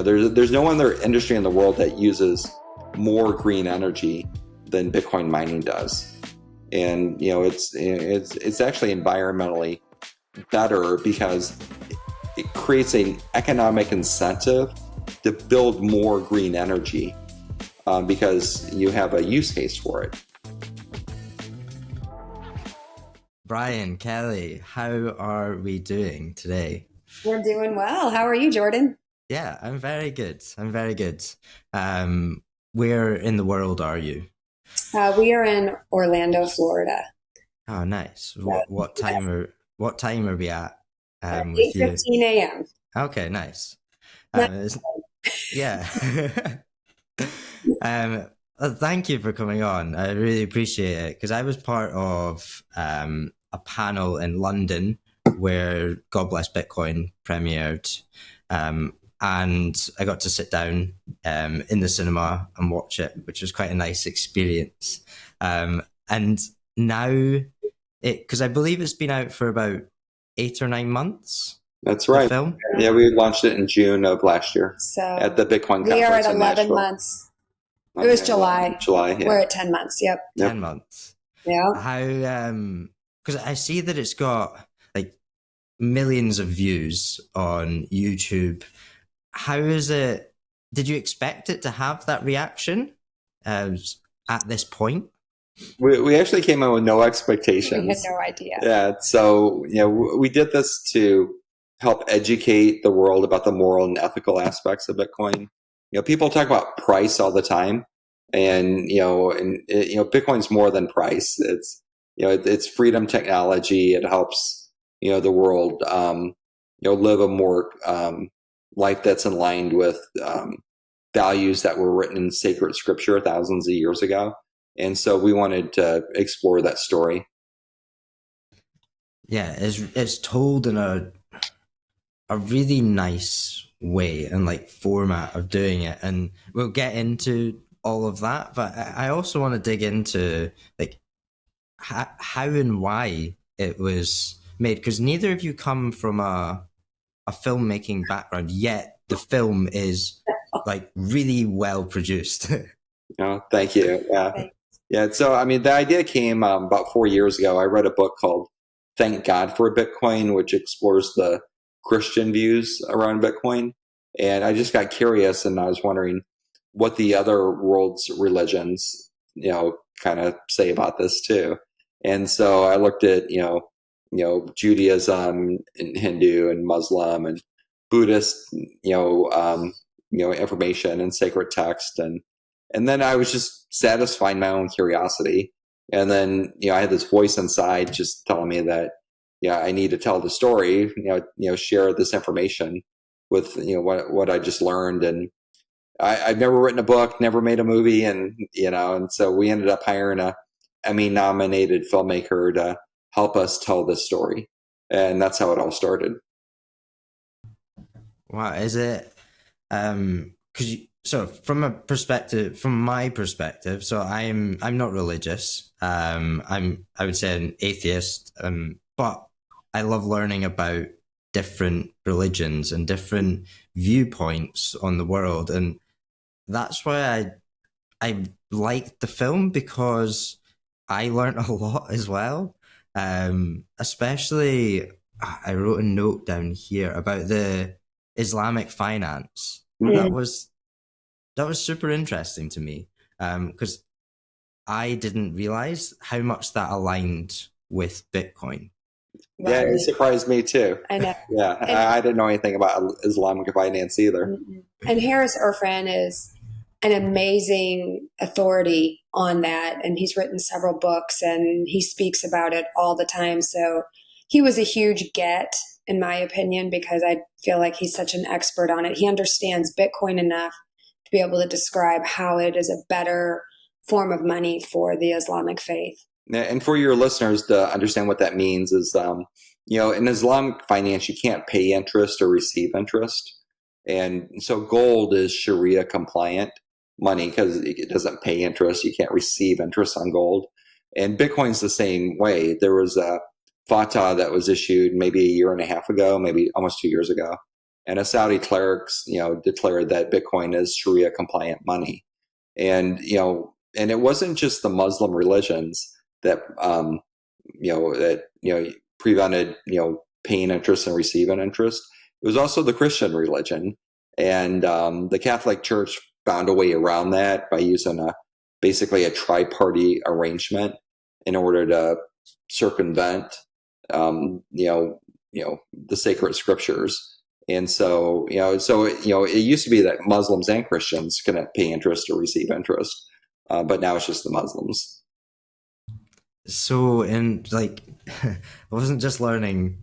There's no other industry in the world that uses more green energy than Bitcoin mining does. And it's actually environmentally better because it creates an economic incentive to build more green energy because you have a use case for it. Brian, Kelly, how are we doing today? We're doing well. How are you, Jordan? Yeah, I'm very good. Where in the world are you? We are in Orlando, Florida. Oh, nice. What time are we at with you? 8:15 a.m. Okay, nice. Yeah. Thank you for coming on. I really appreciate it because I was part of a panel in London where God Bless Bitcoin premiered. And I got to sit down in the cinema and watch it, which was quite a nice experience. And now, because I believe it's been out for about 8 or 9 months. That's right. Film. Yeah, we launched it in June of last year. So at the Bitcoin conference. We are at 11 Nashville. Months. It was July. Yeah. We're at 10 months. Yep. 10 months. Yeah. How? Because I see that it's got like millions of views on YouTube. How is it? Did you expect it to have that reaction at this point? We actually came in with no expectations. We had no idea. Yeah. So, we did this to help educate the world about the moral and ethical aspects of Bitcoin. People talk about price all the time, and Bitcoin's more than price. It's freedom technology. It helps the world live a more life that's aligned with values that were written in sacred scripture thousands of years ago. And so we wanted to explore that story. Yeah, it's told in a really nice way and like format of doing it, and we'll get into all of that. But I also want to dig into like how and why it was made, because neither of you come from a filmmaking background, yet the film is like really well produced. Thank you. Yeah. So, the idea came about 4 years ago. I read a book called Thank God for Bitcoin, which explores the Christian views around Bitcoin. And I just got curious, and I was wondering what the other world's religions, kind of say about this too. And so I looked at, Judaism and Hindu and Muslim and Buddhist, information and sacred text. And then I was just satisfying my own curiosity. And then, I had this voice inside just telling me that, I need to tell the story, share this information with, what I just learned. And I've never written a book, never made a movie. And so we ended up hiring a Emmy-nominated filmmaker to help us tell this story. And that's how it all started. Wow. Is it, so from my perspective, so I'm not religious. I would say an atheist, but I love learning about different religions and different viewpoints on the world, and that's why I liked the film, because I learned a lot as well. Especially, I wrote a note down here about the Islamic finance. Mm-hmm. That was super interesting to me, because I didn't realize how much that aligned with Bitcoin. Yeah, it surprised me too. I know. Yeah, I didn't know anything about Islamic finance either. And Harris Irfan is an amazing authority on that, and he's written several books, and he speaks about it all the time. So he was a huge get, in my opinion, because I feel like he's such an expert on it. He understands Bitcoin enough to be able to describe how it is a better form of money for the Islamic faith. And for your listeners to understand what that means is, in Islamic finance, you can't pay interest or receive interest. And so gold is Sharia compliant money because it doesn't pay interest. You can't receive interest on gold. And Bitcoin's the same way. There was a fatwa that was issued maybe a year and a half ago, maybe almost 2 years ago, and a Saudi cleric, declared that Bitcoin is Sharia compliant money. And, and it wasn't just the Muslim religions that, prevented, paying interest and receiving interest. It was also the Christian religion. And the Catholic Church found a way around that by using basically a tri-party arrangement in order to circumvent, the sacred scriptures. And so, it used to be that Muslims and Christians couldn't pay interest or receive interest, but now it's just the Muslims. So, I wasn't just learning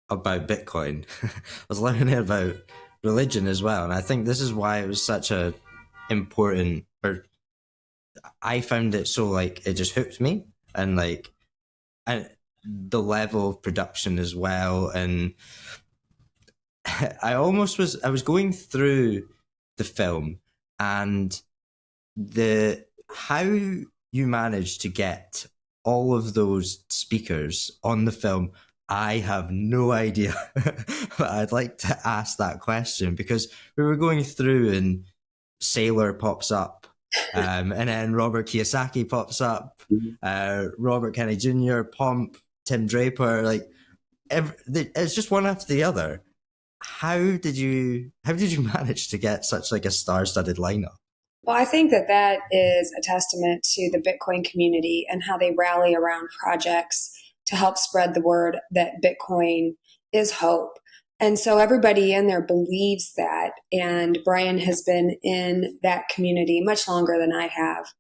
about Bitcoin, I was learning about religion as well. And I think this is why it was such a important, or I found it so it just hooked me, and and the level of production as well. And I was going through the film, and how you managed to get all of those speakers on the film, I have no idea. But I'd like to ask that question, because we were going through and Sailor pops up, and then Robert Kiyosaki pops up, Robert Kennedy Jr., Pomp, Tim Draper, it's just one after the other. How did you manage to get such a star-studded lineup? Well, I think that is a testament to the Bitcoin community and how they rally around projects to help spread the word that Bitcoin is hope. And so everybody in there believes that. And Brian has been in that community much longer than I have.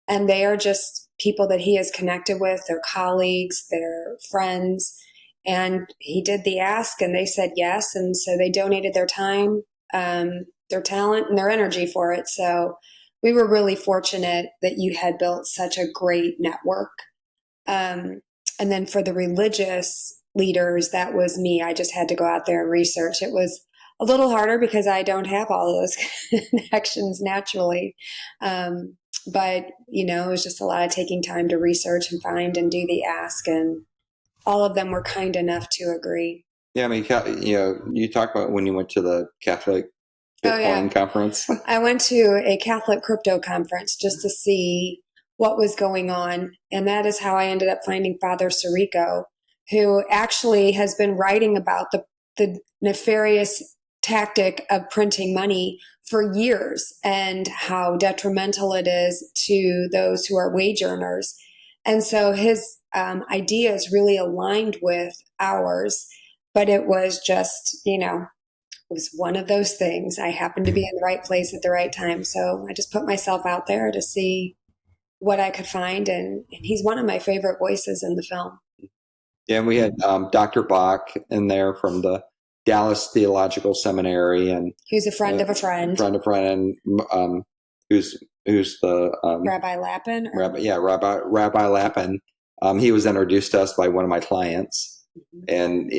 And they are just people that he has connected with, their colleagues, their friends. And he did the ask and they said yes. And so they donated their time, their talent, and their energy for it. So we were really fortunate that you had built such a great network. And then for the religious leaders, that was me. I just had to go out there and research. It was a little harder because I don't have all of those connections naturally. But, it was just a lot of taking time to research and find and do the ask. And all of them were kind enough to agree. Yeah, I mean, you talk about when you went to the Catholic Bitcoin conference. I went to a Catholic crypto conference just to see what was going on. And that is how I ended up finding Father Sirico, who actually has been writing about the nefarious tactic of printing money for years and how detrimental it is to those who are wage earners. And so his ideas really aligned with ours, but it was just, it was one of those things. I happened to be in the right place at the right time. So I just put myself out there to see what I could find. And he's one of my favorite voices in the film. Yeah, and we had Dr. Bach in there from the Dallas Theological Seminary, and who's a friend of a friend. And who's the Rabbi Lappin? Rabbi Lappin. He was introduced to us by one of my clients, and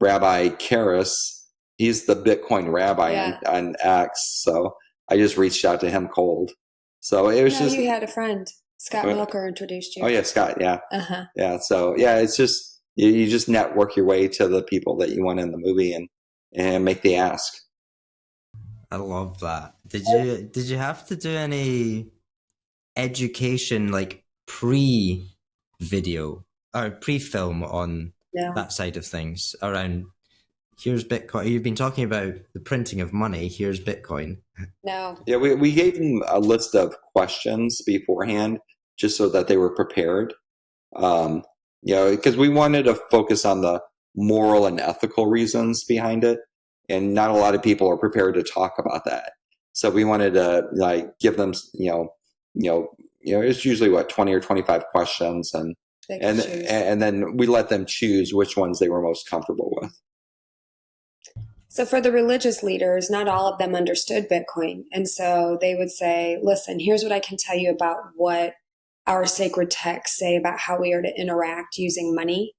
Rabbi Karras, he's the Bitcoin rabbi on X. So I just reached out to him cold. So it was just. You had a friend, Scott Milker, introduced you. Oh yeah, Scott. Yeah. Uh-huh. Yeah. So yeah, it's just you just network your way to the people that you want in the movie and make the ask. I love that. Did you have to do any education pre-video or pre-film on that side of things around? Here's Bitcoin. You've been talking about the printing of money. Here's Bitcoin. No. Yeah, we gave them a list of questions beforehand just so that they were prepared. Because we wanted to focus on the moral and ethical reasons behind it, and not a lot of people are prepared to talk about that. So we wanted to give them, it's usually 20 or 25 questions, and then we let them choose which ones they were most comfortable with. So for the religious leaders, not all of them understood Bitcoin. And so they would say, listen, here's what I can tell you about what our sacred texts say about how we are to interact using money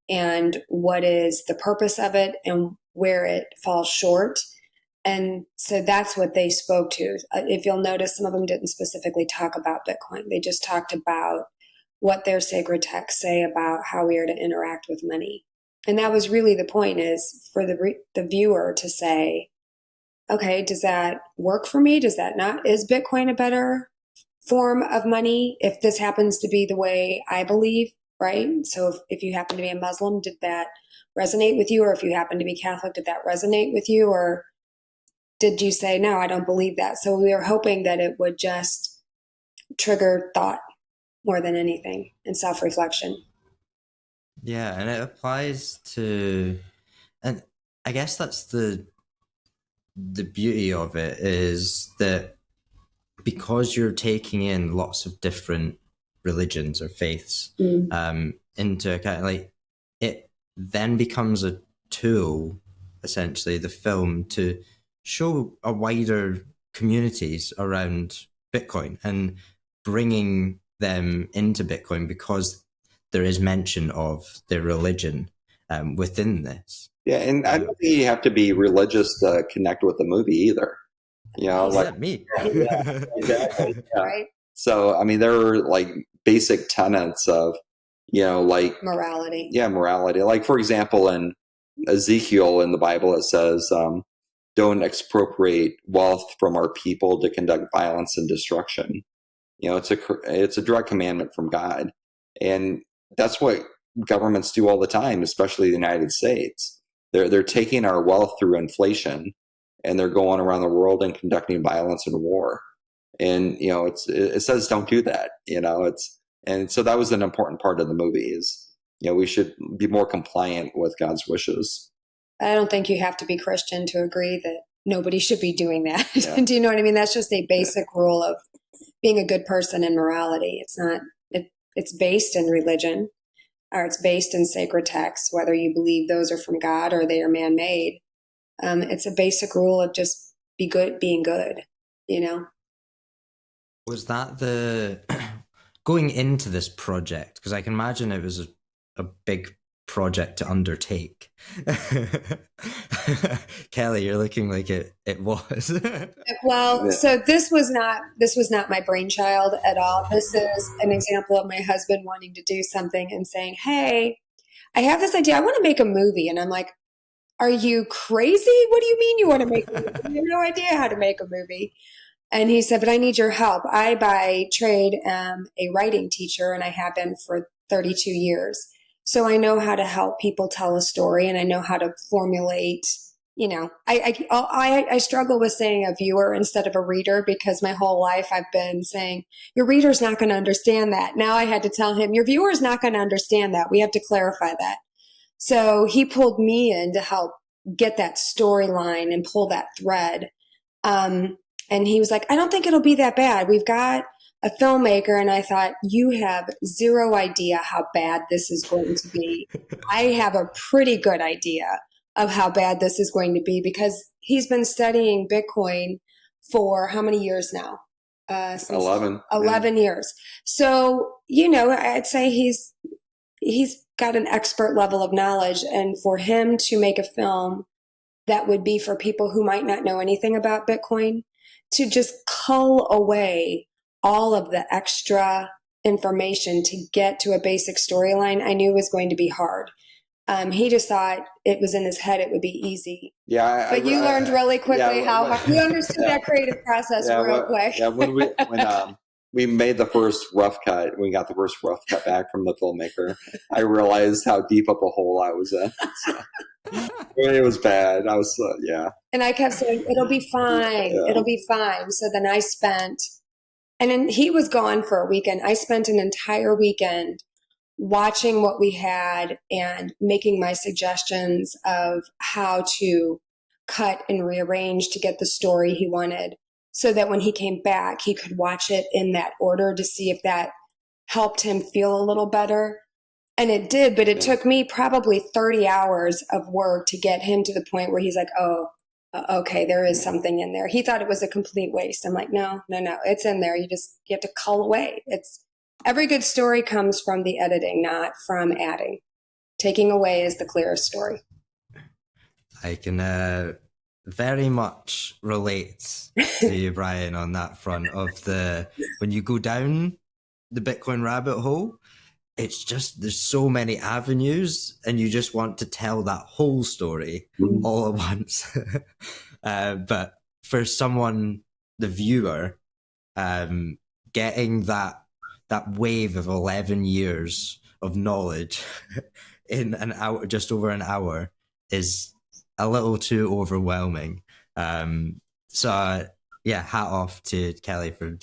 and what is the purpose of it and where it falls short. And so that's what they spoke to. If you'll notice, some of them didn't specifically talk about Bitcoin. They just talked about what their sacred texts say about how we are to interact with money. And that was really the point, is for the viewer to say, okay, does that work for me? Does that not? Is Bitcoin a better form of money if this happens to be the way I believe, right? So if you happen to be a Muslim, did that resonate with you? Or if you happen to be Catholic, did that resonate with you? Or did you say, no, I don't believe that? So we were hoping that it would just trigger thought more than anything, and self-reflection. Yeah, and it applies to, and I guess that's the beauty of it, is that because you're taking in lots of different religions or faiths into account, like, it then becomes a tool, essentially, the film, to show a wider communities around Bitcoin and bringing them into Bitcoin, because there is mention of their religion within this. Yeah, and I don't think you have to be religious to connect with the movie either. You know, like me. yeah, exactly. Yeah. Right? So I mean, there are like basic tenets of, like Morality. Yeah, morality. Like, for example, in Ezekiel in the Bible, it says, "Don't expropriate wealth from our people to conduct violence and destruction." It's a direct commandment from God, and that's what governments do all the time, especially the United States. They're taking our wealth through inflation, and they're going around the world and conducting violence and war. And it says don't do that. And so that was an important part of the movie, is we should be more compliant with God's wishes. I don't think you have to be Christian to agree that nobody should be doing that. Yeah. Do you know what I mean? That's just a basic rule of being a good person in morality. It's not. It's based in religion, or it's based in sacred texts, whether you believe those are from God or they are man-made. It's a basic rule of just being good. Was that the going into this project? Because I can imagine it was a big project to undertake. Kelly, you're looking like it was. Well, so this was not my brainchild at all. This is an example of my husband wanting to do something and saying, "Hey, I have this idea. I want to make a movie." And I'm like, "Are you crazy? What do you mean you want to make a movie? You have no idea how to make a movie." And he said, "But I need your help. I, by trade, am a writing teacher, and I have been for 32 years. So I know how to help people tell a story, and I know how to formulate, I struggle with saying a viewer instead of a reader, because my whole life I've been saying, your reader's not going to understand that. Now I had to tell him, your viewer's not going to understand that. We have to clarify that." So he pulled me in to help get that storyline and pull that thread. And he was like, "I don't think it'll be that bad. We've got a filmmaker." And I thought, you have zero idea how bad this is going to be. I have a pretty good idea of how bad this is going to be, because he's been studying Bitcoin for how many years now? Since 11. 11 years. So, I'd say he's got an expert level of knowledge. And for him to make a film that would be for people who might not know anything about Bitcoin, to just cull away all of the extra information to get to a basic storyline, I knew was going to be hard. He just thought it was in his head it would be easy. Yeah, but you learned really quickly how hard. You understood that creative process real quick. Yeah, when we made the first rough cut, we got the first rough cut back from the filmmaker, I realized how deep of a hole I was in. So, it was bad. I was, And I kept saying, it'll be fine. Yeah. It'll be fine. So then and then he was gone for a weekend. I spent an entire weekend watching what we had and making my suggestions of how to cut and rearrange to get the story he wanted, so that when he came back, he could watch it in that order to see if that helped him feel a little better. And it did, but it took me probably 30 hours of work to get him to the point where he's like, "Oh, okay, there is something in there." He thought it was a complete waste. I'm like, no, it's in there. You have to cull away. Every good story comes from the editing, not from adding. Taking away is the clearest story. I can very much relate to you, Brian, on that front of when you go down the Bitcoin rabbit hole, it's just, there's so many avenues and you just want to tell that whole story all at once. But for someone, the viewer, getting that wave of 11 years of knowledge in an hour, just over an hour, is a little too overwhelming. So yeah, hat off to Kelly for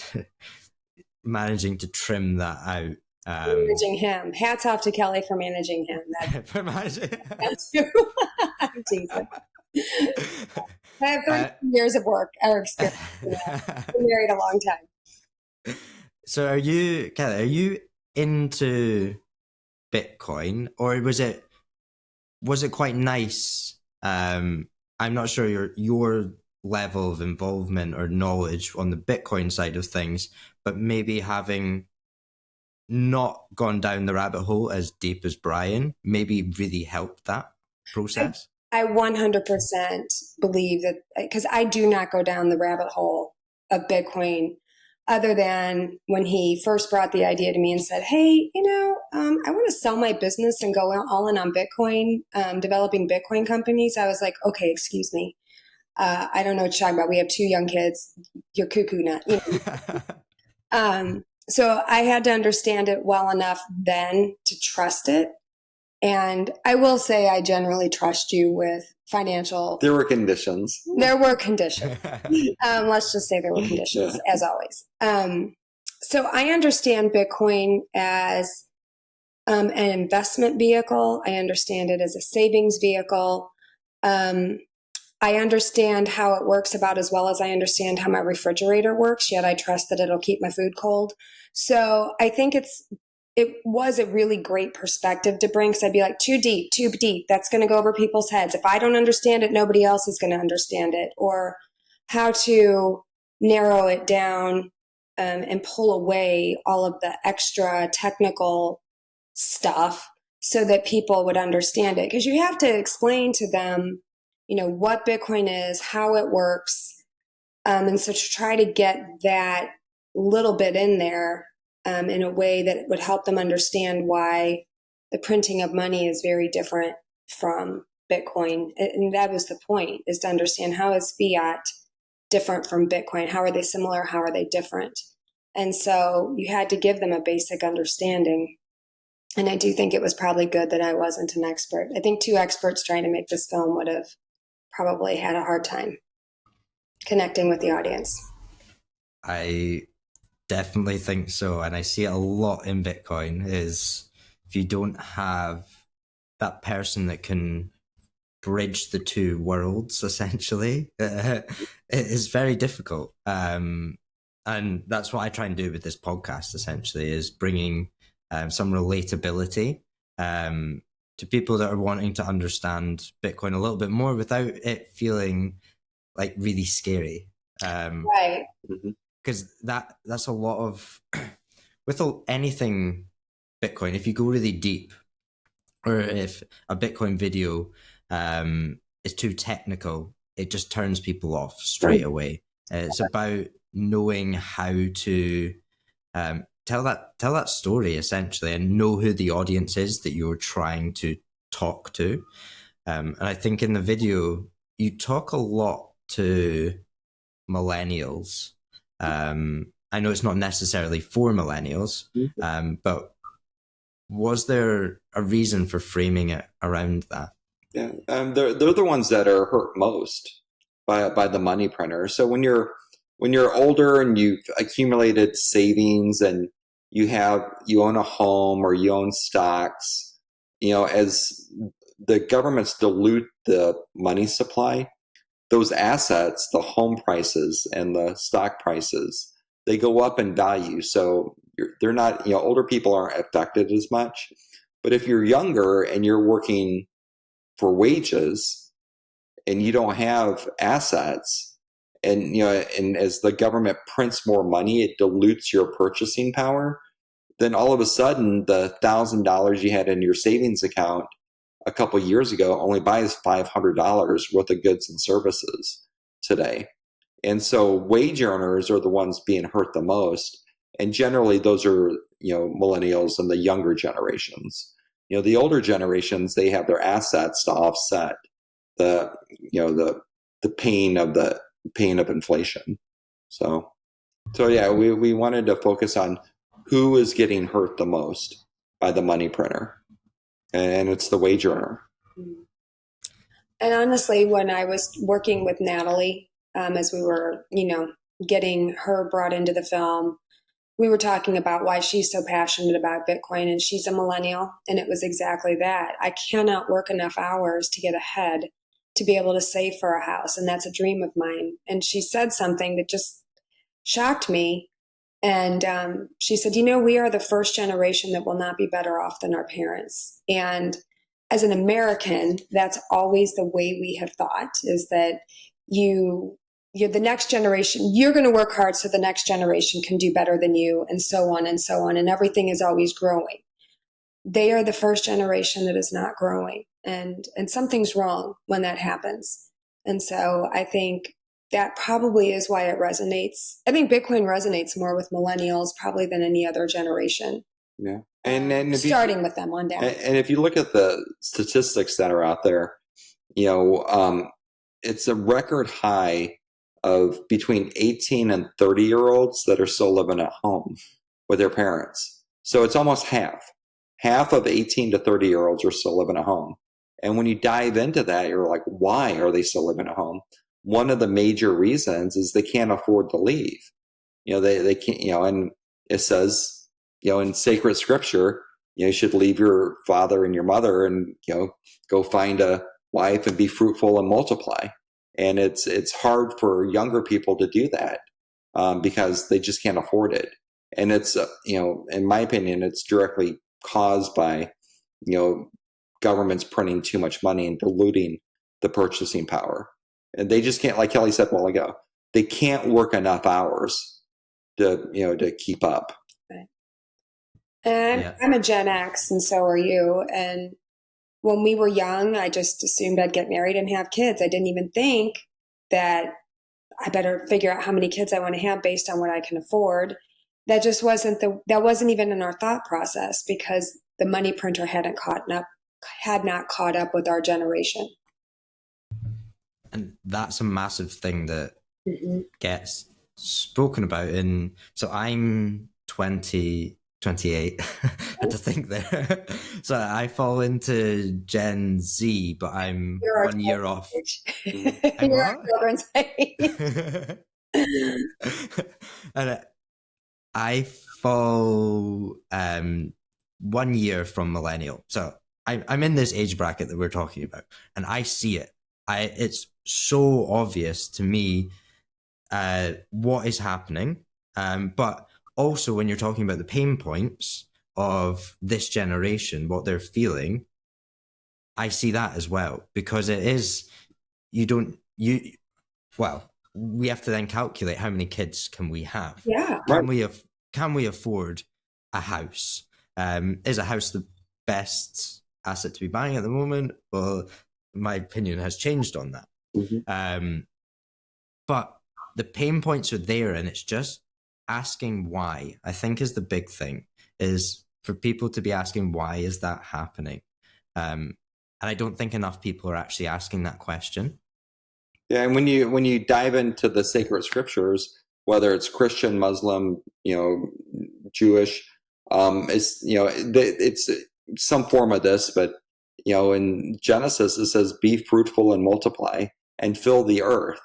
managing to trim that out. Managing him. Hats off to Kelly for managing him. For managing. That's true. Jesus. I have 30 years of work or experience. I've been married a long time. So are you, Kelly, are you into Bitcoin, or was it quite nice? I'm not sure your level of involvement or knowledge on the Bitcoin side of things, but maybe having not gone down the rabbit hole as deep as Brian maybe really helped that process. I 100% believe that, because I do not go down the rabbit hole of Bitcoin, other than when he first brought the idea to me and said, hey, I want to sell my business and go all in on Bitcoin, developing Bitcoin companies. I was like, okay, excuse me. I don't know what you're talking about. We have 2 young kids. You're cuckoo nut. So I had to understand it well enough then to trust it. And I will say I generally trust you with financial. There were conditions. Let's just say there were conditions, as always. So I understand Bitcoin as an investment vehicle. I understand it as a savings vehicle. I understand how it works about as well as I understand how my refrigerator works, yet I trust that it'll keep my food cold. So I think it was a really great perspective to bring, because I'd be like, too deep. That's going to go over people's heads. If I don't understand it, nobody else is going to understand it. Or how to narrow it down and pull away all of the extra technical stuff so that people would understand it. Because you have to explain to them, what Bitcoin is, how it works. And so to try to get that little bit in there in a way that would help them understand why the printing of money is very different from Bitcoin. And that was the point, is to understand, how is fiat different from Bitcoin? How are they similar? How are they different? And so you had to give them a basic understanding. And I do think it was probably good that I wasn't an expert. I think 2 experts trying to make this film would have probably had a hard time connecting with the audience. I definitely think so. And I see it a lot in Bitcoin, is if you don't have that person that can bridge the 2 worlds, essentially, it is very difficult. And that's what I try and do with this podcast, essentially, is bringing some relatability to people that are wanting to understand Bitcoin a little bit more without it feeling like really scary. Right. Because that's a lot of, with anything Bitcoin, if you go really deep, or if a Bitcoin video is too technical, it just turns people off straight away. It's about knowing how to tell that story, essentially, and know who the audience is that you're trying to talk to. And I think in the video, you talk a lot to millennials. I know it's not necessarily for millennials, but was there a reason for framing it around that? Yeah, they're the ones that are hurt most by the money printer. So when you're older and you've accumulated savings and you own a home or you own stocks, as the governments dilute the money supply, those assets, the home prices and the stock prices, they go up in value. So they're not, older people aren't affected as much. But if you're younger and you're working for wages and you don't have assets, and and as the government prints more money, it dilutes your purchasing power, then all of a sudden the $1,000 you had in your savings account a couple of years ago only buys $500 worth of goods and services today. And so wage earners are the ones being hurt the most. And generally those are millennials and the younger generations. The older generations, they have their assets to offset the pain of inflation. So yeah, we wanted to focus on who is getting hurt the most by the money printer, and it's the wage earner. And honestly, when I was working with Natalie, as we were, getting her brought into the film, we were talking about why she's so passionate about Bitcoin, and she's a millennial. And it was exactly that. I cannot work enough hours to get ahead to be able to save for a house. And that's a dream of mine. And she said something that just shocked me. And she said, we are the first generation that will not be better off than our parents. And as an American, that's always the way we have thought, is that you're the next generation, you're going to work hard so the next generation can do better than you, and so on and so on. And everything is always growing. They are the first generation that is not growing. And something's wrong when that happens. And so I think that probably is why it resonates. I think Bitcoin resonates more with millennials probably than any other generation. Yeah. And starting with them on down. And if you look at the statistics that are out there, it's a record high of between 18 and 30-year-olds that are still living at home with their parents. So it's almost half. Half of 18 to 30-year-olds are still living at home. And when you dive into that, you're like, why are they still living at home? One of the major reasons is they can't afford to leave. They can't, and it says, in sacred scripture, you should leave your father and your mother and, go find a wife and be fruitful and multiply. And it's hard for younger people to do that because they just can't afford it. And it's, in my opinion, it's directly caused by, governments printing too much money and diluting the purchasing power. And they just can't, like Kelly said a while ago, they can't work enough hours to keep up. And I'm a Gen X, and so are you. And when we were young, I just assumed I'd get married and have kids. I didn't even think that I better figure out how many kids I want to have based on what I can afford. That just wasn't even in our thought process, because the money printer had not caught up with our generation. And that's a massive thing that gets spoken about so I'm 28. I had to think there. So I fall into Gen Z, but I'm 1 year off. You're our children's age. And I fall 1 year from millennial. So I'm in this age bracket that we're talking about, and I see it. It's so obvious to me what is happening, but also when you're talking about the pain points of this generation, what they're feeling, I see that as well, because it is, we have to then calculate how many kids can we have? Yeah. Can we afford a house? Is a house the best asset to be buying at the moment? Well, my opinion has changed on that. Mm-hmm. But the pain points are there, and it's just asking why, I think, is the big thing, is for people to be asking, why is that happening? And I don't think enough people are actually asking that question. Yeah, and when you dive into the sacred scriptures, whether it's Christian, Muslim, Jewish, it's some form of this, but in Genesis it says, "Be fruitful and multiply and fill the earth."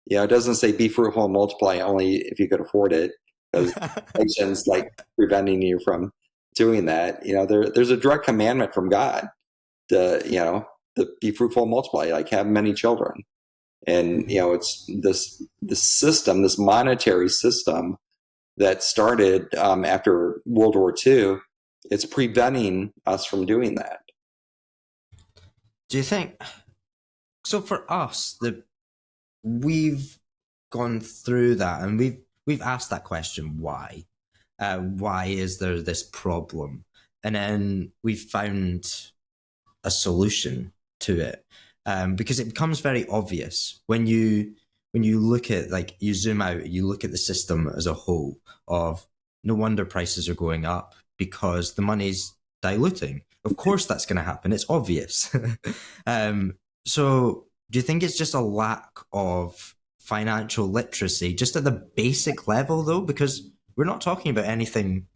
It doesn't say be fruitful and multiply only if you could afford it, because inflation's like preventing you from doing that. There's a direct commandment from God to be fruitful and multiply, like have many children. And it's this system, this monetary system that started after World War II. It's preventing us from doing that. Do you think so? For us, we've gone through that, and we've asked that question, why is there this problem, and then we've found a solution to it, because it becomes very obvious when you look at, like, you zoom out, you look at the system as a whole of no wonder prices are going up because the money's diluting. Of course, that's going to happen. It's obvious. So, do you think it's just a lack of financial literacy, just at the basic level, though? Because we're not talking about anything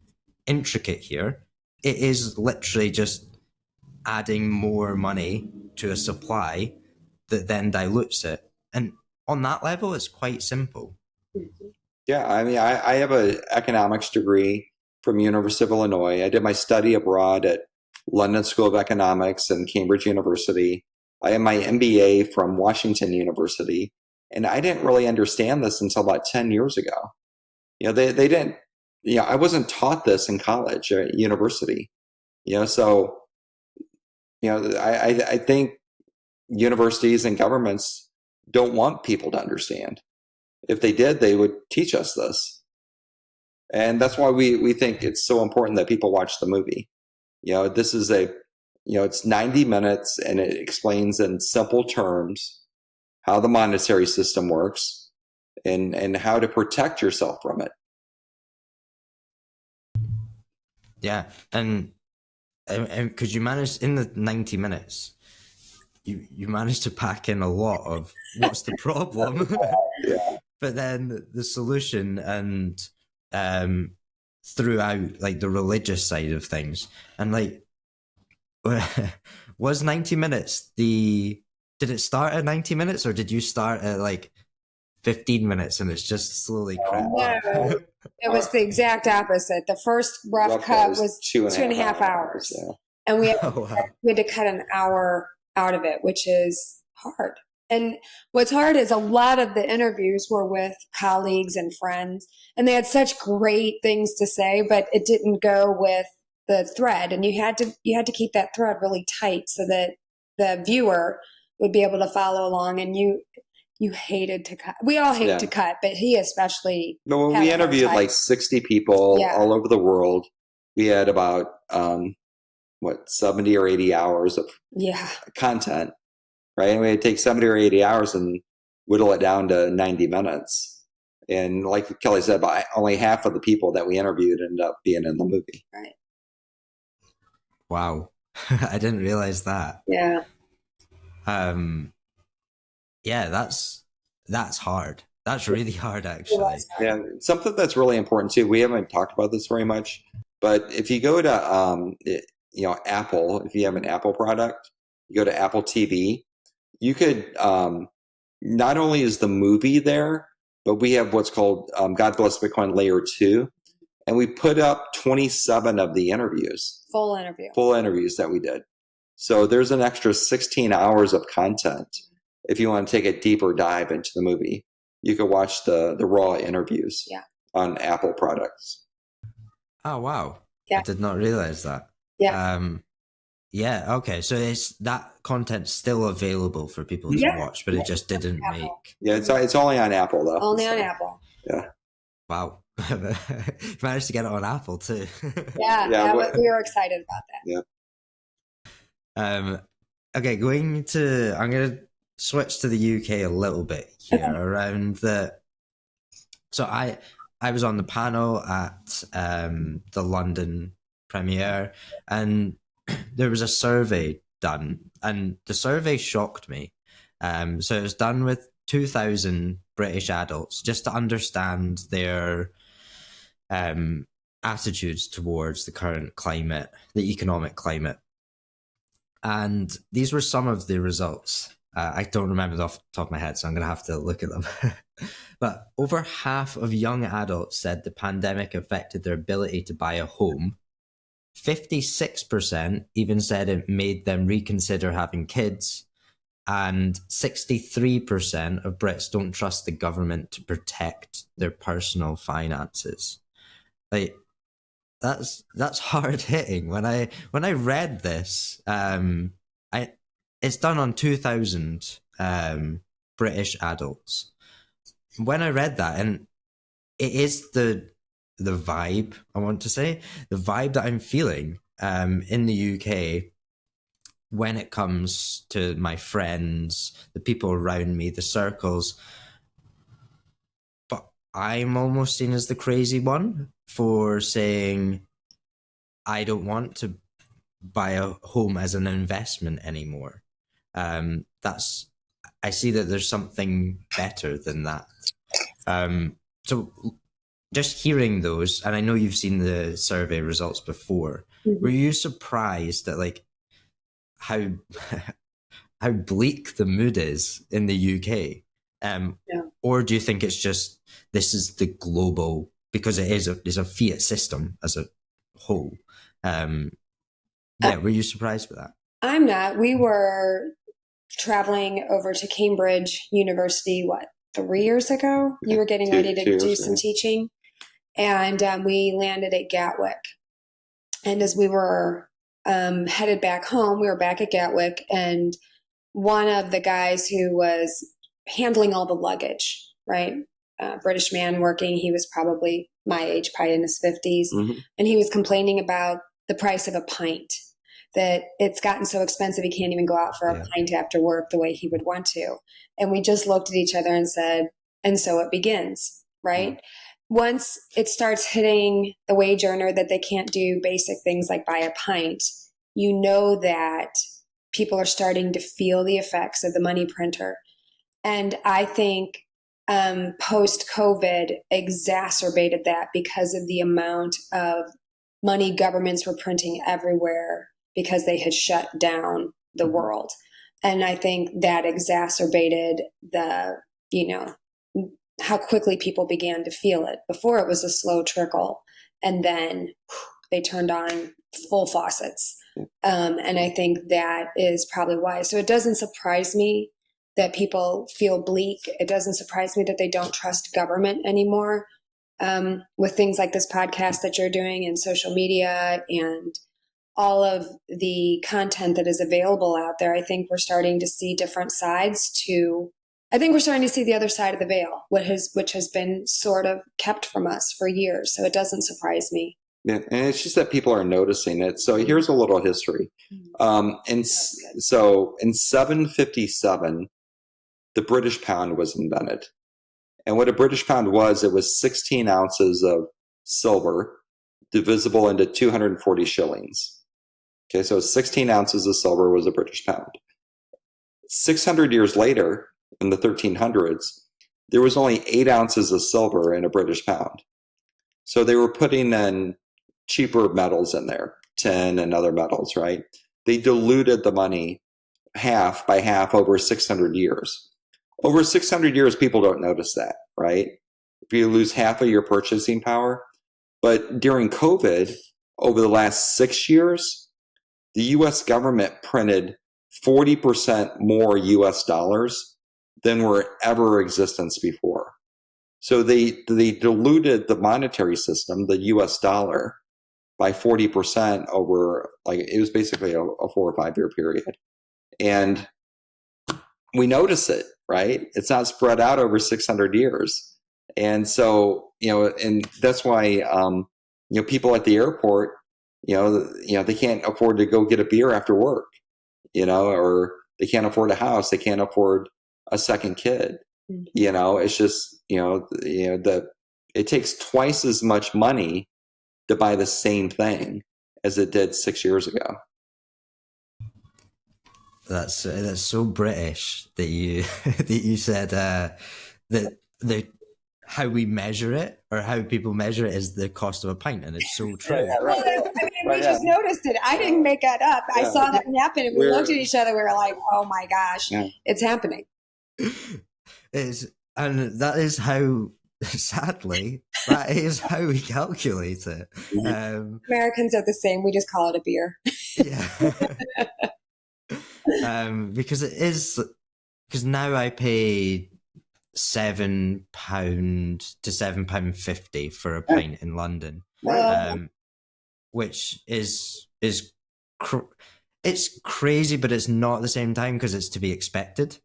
intricate here. It is literally just adding more money to a supply that then dilutes it. And on that level, it's quite simple. Yeah, I mean, I have an economics degree from University of Illinois. I did my study abroad at London School of Economics and Cambridge University. I have my MBA from Washington University, and I didn't really understand this until about 10 years ago. They didn't, I wasn't taught this in college or at university, so, I think universities and governments don't want people to understand. If they did, they would teach us this. And that's why we think it's so important that people watch the movie. This is it's 90 minutes and it explains in simple terms how the monetary system works and how to protect yourself from it. Yeah. And because you managed in the 90 minutes, you managed to pack in a lot of what's the problem. Yeah. But then the solution and throughout like the religious side of things, and like was 90 minutes did it start at 90 minutes or did you start at like 15 minutes and it's just slowly crept up? No, it was the exact opposite. The first rough cut was two and a half hours. Yeah. And we had Wow. to cut an hour out of it, which is hard. And what's hard is a lot of the interviews were with colleagues and friends, and they had such great things to say, but it didn't go with the thread. And you had to keep that thread really tight so that the viewer would be able to follow along. And you hated to cut. We all hate to cut, but he especially. No, when we interviewed like 60 people all over the world, we had about 70 or 80 hours of content. Right. And we'd take 70 or 80 hours and whittle it down to 90 minutes. And like Kelly said, only half of the people that we interviewed ended up being in the movie. Right. Wow. I didn't realize that. Yeah. Yeah, that's hard. That's really hard, actually. Yeah. Something that's really important too. We haven't talked about this very much, but if you go to, Apple, if you have an Apple product, you go to Apple TV, you could, not only is the movie there, but we have what's called God Bless Bitcoin Layer 2. And we put up 27 of the interviews. Full interviews that we did. So there's an extra 16 hours of content. If you want to take a deeper dive into the movie, you could watch the raw interviews on Apple products. Oh, wow. Yeah. I did not realize that. Yeah. Yeah, okay. So that content's still available for people to watch, but it just didn't make... Yeah, it's only on Apple, though. Only on Apple. Yeah. Wow. You managed to get it on Apple, too. Yeah, we were excited about that. Yeah. Okay, I'm going to switch to the UK a little bit here around the... So I was on the panel at the London premiere, and there was a survey done, and the survey shocked me. So it was done with 2,000 British adults just to understand their attitudes towards the current climate, the economic climate. And these were some of the results. I don't remember them off the top of my head, so I'm going to have to look at them. But over half of young adults said the pandemic affected their ability to buy a home. 56% even said it made them reconsider having kids. And 63% of Brits don't trust the government to protect their personal finances. Like, that's hard hitting. When I read this, it's done on 2,000 British adults. When I read that, and it is the vibe, I want to say, the vibe that I'm feeling in the UK when it comes to my friends, the people around me, the circles. But I'm almost seen as the crazy one for saying I don't want to buy a home as an investment anymore. That's I see that there's something better than that. So just hearing those, and I know you've seen the survey results before, were you surprised at like how how bleak the mood is in the UK? Or do you think it's just this is the global, because it is a fiat system as a whole? Were you surprised with that? I'm not. We were traveling over to Cambridge University, 3 years ago? You were getting ready to do some teaching. And we landed at Gatwick. And as we were headed back home, we were back at Gatwick, and one of the guys who was handling all the luggage, right? British man working, he was probably my age, probably in his 50s. And he was complaining about the price of a pint, that it's gotten so expensive he can't even go out for a pint after work the way he would want to. And we just looked at each other and said, and so it begins, right? Once it starts hitting the wage earner that they can't do basic things like buy a pint, you know that people are starting to feel the effects of the money printer. And I think post-COVID exacerbated that because of the amount of money governments were printing everywhere because they had shut down the world. And I think that exacerbated how quickly people began to feel it. Before it was a slow trickle, and then they turned on full faucets. And I think that is probably why. So it doesn't surprise me that people feel bleak. It doesn't surprise me that they don't trust government anymore. With things like this podcast that you're doing and social media and all of the content that is available out there, I think we're starting to see different sides I think we're starting to see the other side of the veil, which has been sort of kept from us for years. So it doesn't surprise me. Yeah, and it's just that people are noticing it. So here's a little history. So in 757, the British pound was invented. And what a British pound was, it was 16 ounces of silver divisible into 240 shillings. Okay, so 16 ounces of silver was a British pound. 600 years later, in the 1300s, there was only 8 ounces of silver in a British pound. So they were putting in cheaper metals in there, tin and other metals, right? They diluted the money half by half over 600 years. Over 600 years, people don't notice that, right? If you lose half of your purchasing power. But during COVID, over the last 6 years, the US government printed 40% more US dollars than were ever in existence before. So they diluted the monetary system, the US dollar, by 40% over, like, it was basically a 4 or 5 year period. And we notice it, right? It's not spread out over 600 years. And so, and that's why, people at the airport, they can't afford to go get a beer after work, or they can't afford a house. They can't afford a second kid. It's just, it takes twice as much money to buy the same thing as it did 6 years ago. That's so British that you that you said that the how we measure it, or how people measure it, is the cost of a pint, and it's so true. Yeah, right. We just noticed it. I didn't make that up. I saw that happen, and we looked at each other. We were like, "Oh my gosh, it's happening." And that is how, sadly, that is how we calculate it. Americans are the same. We just call it a beer. Because it is, because now I pay £7 to £7.50 for a pint in London, which is it's crazy, but it's not at the same time, because it's to be expected.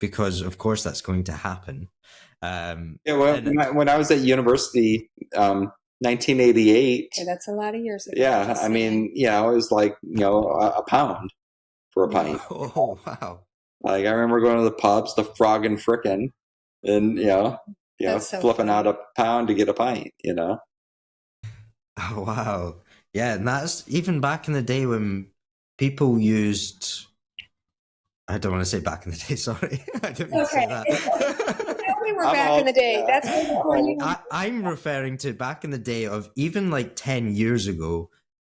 Because of course that's going to happen. When I was at university, 1988. Okay, that's a lot of years ago. Yeah, I mean, it was like a pound for a pint. Oh wow! Like, I remember going to the pubs, the Frog and Frickin', and That's so flipping funny. out a pound to get a pint, Oh, wow. Yeah, and that's even back in the day when people used. I don't want to say back in the day, sorry. I didn't mean to say Okay. that. Tell me we're I'm back in old, the day. yeah. That's before you. I'm referring to back in the day of even like 10 years ago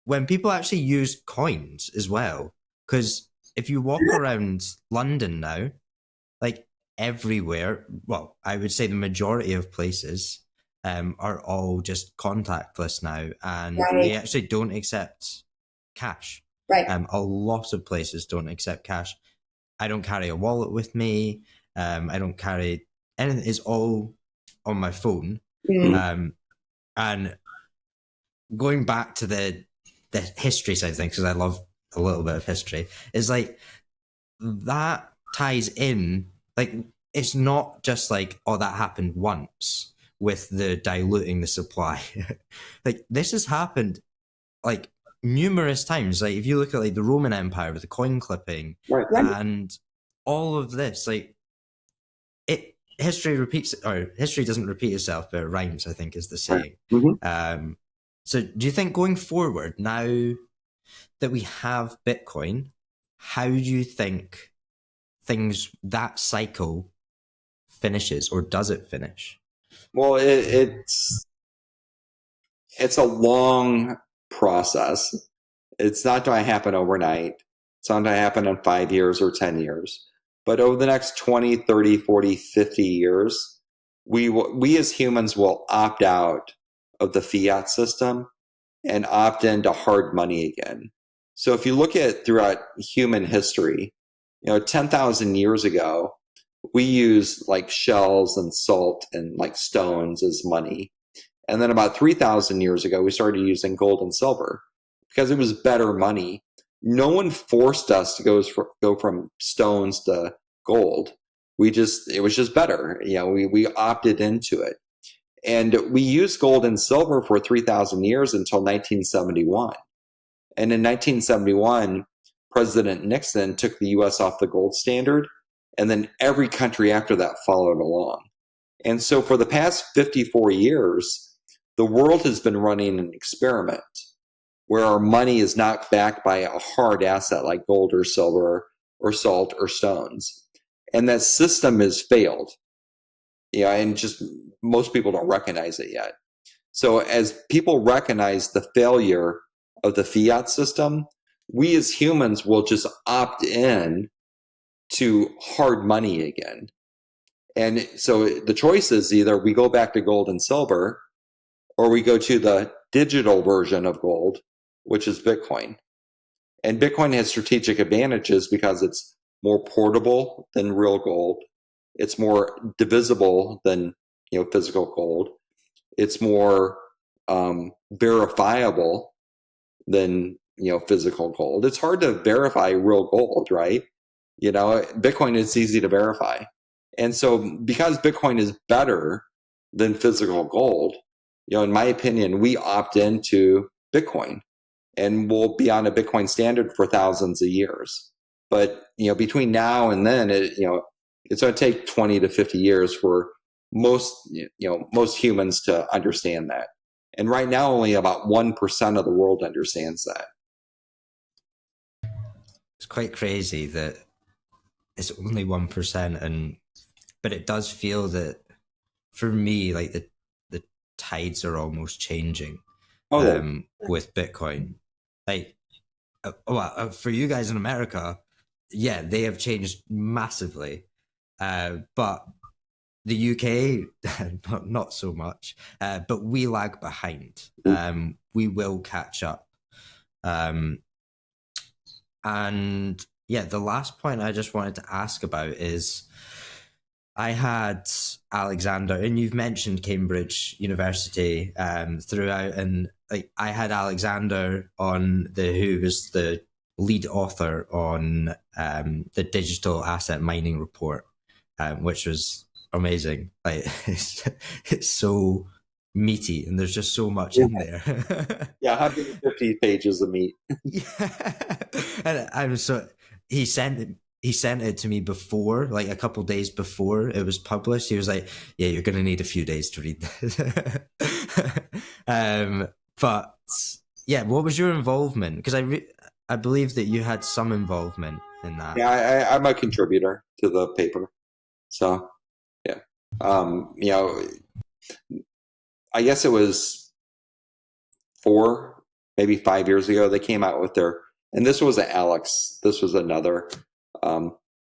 when people actually used coins as well. Because if you walk around London now, like everywhere, well, I would say the majority of places are all just contactless now, and Right. they actually don't accept cash. Right. A lot of places don't accept cash. I don't carry a wallet with me. I don't carry anything. It's all on my phone. Mm. And going back to the history side of things, because I love a little bit of history, is like that ties in. Like it's not just like, oh, that happened once with the diluting the supply. Like this has happened like numerous times. Like if you look at like the Roman Empire with the coin clipping Right. and all of this, like history repeats, or history doesn't repeat itself, but it rhymes, I think is the saying. Mm-hmm. So do you think going forward, now that we have Bitcoin, how do you think that cycle finishes, or does it finish? Well, it's a long process. It's not going to happen overnight. It's not going to happen in 5 years or 10 years. But over the next 20, 30, 40, 50 years, we as humans will opt out of the fiat system and opt into hard money again. So if you look at throughout human history, 10,000 years ago, we used like shells and salt and like stones as money. And then about 3,000 years ago, we started using gold and silver because it was better money. No one forced us to go from stones to gold. It was just better. We opted into it. And we used gold and silver for 3,000 years until 1971. And in 1971, President Nixon took the US off the gold standard, and then every country after that followed along. And so for the past 54 years, the world has been running an experiment where our money is not backed by a hard asset like gold or silver or salt or stones. And that system has failed. And just most people don't recognize it yet. So as people recognize the failure of the fiat system, we as humans will just opt in to hard money again. And so the choice is either we go back to gold and silver, or we go to the digital version of gold, which is Bitcoin. And Bitcoin has strategic advantages because it's more portable than real gold. It's more divisible than physical gold. It's more verifiable than physical gold. It's hard to verify real gold, right? Bitcoin is easy to verify. And so because Bitcoin is better than physical gold, in my opinion, we opt into Bitcoin and we'll be on a Bitcoin standard for thousands of years. But, between now and then, it's going to take 20 to 50 years for most humans to understand that. And right now, only about 1% of the world understands that. It's quite crazy that it's only 1%, but it does feel that for me, like the tides are almost changing with Bitcoin. Like, for you guys in America, yeah, they have changed massively, but the UK, not so much. But we lag behind. We will catch up. And yeah, the last point I just wanted to ask about is I had Alexander, and you've mentioned Cambridge University throughout, and like I had Alexander on who was the lead author on the digital asset mining report, which was amazing. Like it's so meaty, and there's just so much in there. Yeah, 150 pages of meat. Yeah, and I'm so he sent he sent it to me before, like a couple days before it was published. He was like, "Yeah, you're going to need a few days to read this." But yeah, what was your involvement? Because I believe that you had some involvement in that. Yeah, I'm a contributor to the paper. So, yeah. You know, I guess it was 4, maybe 5 years ago, they came out with their, and this was Alex, this was another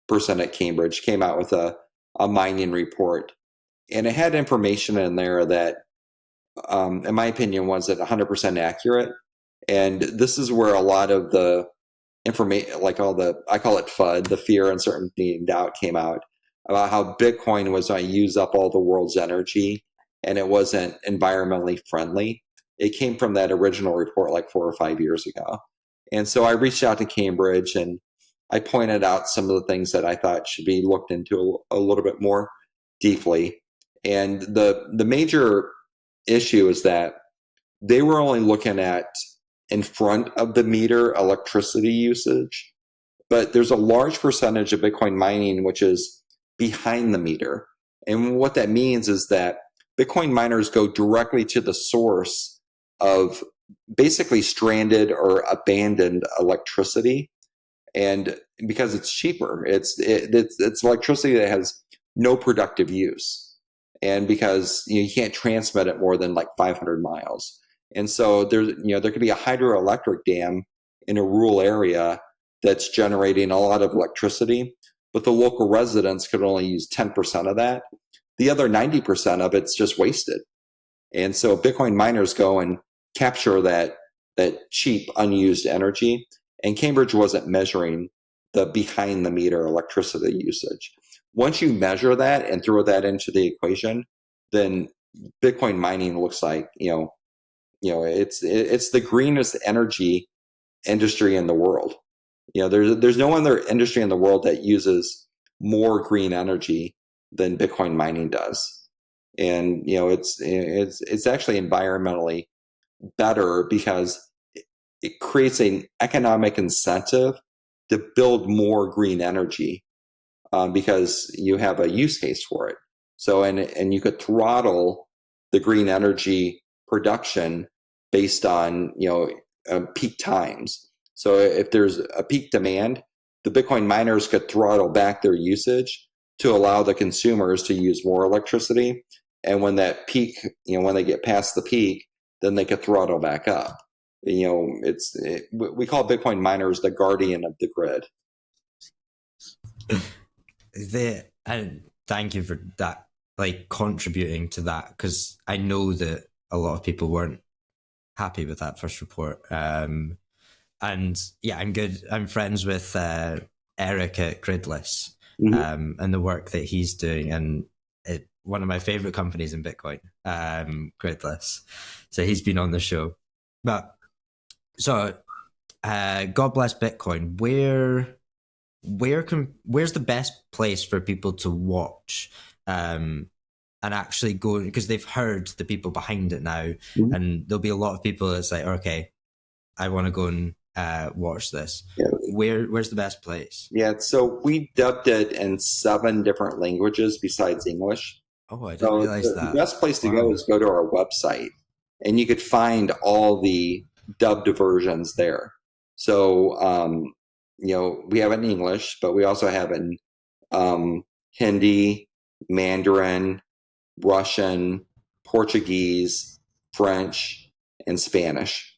person at Cambridge, came out with a mining report. And it had information in there that, in my opinion, wasn't 100% accurate. And this is where a lot of the information, like all the, I call it FUD, the fear, uncertainty, and doubt, came out about how Bitcoin was going to use up all the world's energy and it wasn't environmentally friendly. It came from that original report like 4 or 5 years ago. And so I reached out to Cambridge and I pointed out some of the things that I thought should be looked into a little bit more deeply. And the major issue is that they were only looking at in front of the meter electricity usage, but there's a large percentage of Bitcoin mining which is behind the meter. And what that means is that Bitcoin miners go directly to the source of basically stranded or abandoned electricity. And because it's cheaper, it's electricity that has no productive use. And because you can't transmit it more than like 500 miles. And so there could be a hydroelectric dam in a rural area that's generating a lot of electricity, but the local residents could only use 10% of that. The other 90% of it's just wasted. And so Bitcoin miners go and capture that cheap, unused energy. And Cambridge wasn't measuring the behind the meter electricity usage. Once you measure that and throw that into the equation, then Bitcoin mining looks like, it's the greenest energy industry in the world. There's no other industry in the world that uses more green energy than Bitcoin mining does. And it's actually environmentally better because it creates an economic incentive to build more green energy because you have a use case for it. So and you could throttle the green energy production based on peak times. So if there's a peak demand, the Bitcoin miners could throttle back their usage to allow the consumers to use more electricity. And when that peak, when they get past the peak, then they could throttle back up. We call Bitcoin miners the guardian of the grid. And thank you for that, like contributing to that, because I know that a lot of people weren't happy with that first report. And yeah, I'm good. I'm friends with Eric at Gridless, and the work that he's doing, and one of my favorite companies in Bitcoin, Gridless. So he's been on the show. But so, God bless Bitcoin. Where's the best place for people to watch and actually go, because they've heard the people behind it now, and there'll be a lot of people that's like, okay, I want to go and watch this. Yeah. Where's the best place? Yeah, so we dubbed it in 7 different languages besides English. Oh, I didn't realize that. The best place to go is go to our website, and you could find all the dubbed versions there. So, we have it in English, but we also have it in Hindi, Mandarin, Russian, Portuguese, French, and Spanish.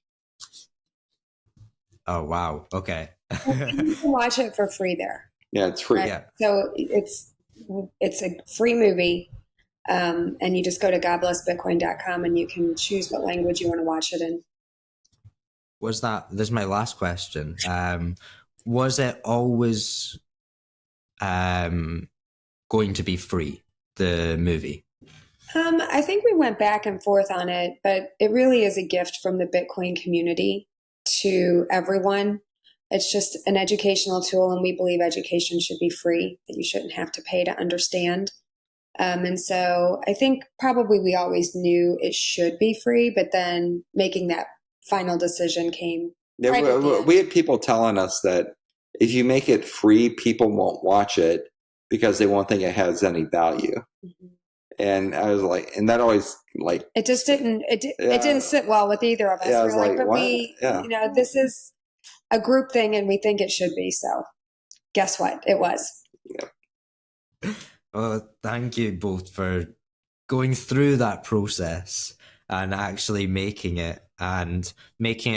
Oh, wow. Okay. You can watch it for free there. Yeah, it's free. Right? Yeah. So it's a free movie. And you just go to godblessbitcoin.com and you can choose what language you want to watch it in. This is my last question. Was it always going to be free, the movie? I think we went back and forth on it, but it really is a gift from the Bitcoin community to everyone. It's just an educational tool, and we believe education should be free, that you shouldn't have to pay to understand. And so I think probably we always knew it should be free, but then making that final decision came. Yeah, we had people telling us that if you make it free, people won't watch it because they won't think it has any value. Mm-hmm. And I was like, and that always like it just didn't it didn't sit well with either of us. Yeah, I We was were like, but what? we Yeah. you know, this is a group thing and we think it should be. So guess what? It was. Well, thank you both for going through that process and actually making it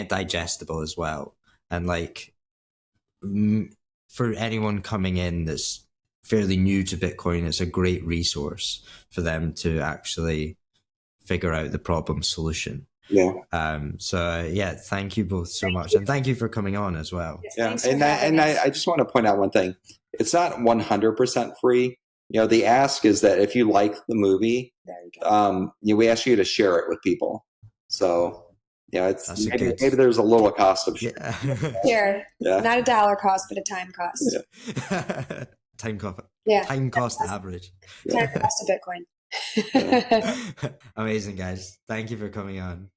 digestible as well. And like, for anyone coming in that's fairly new to Bitcoin, it's a great resource for them to actually figure out the problem solution. Yeah. So yeah, thank you both so much, and thank you for coming on as well. Yeah, and I just want to point out one thing: it's not 100% free. You know, the ask is that if you like the movie, we ask you to share it with people. So, you know, it's maybe there's a little cost of share. Yeah. Not a dollar cost, but a time cost. Yeah. Time cost. Yeah. Time cost average. Time cost of Bitcoin. Amazing, guys. Thank you for coming on.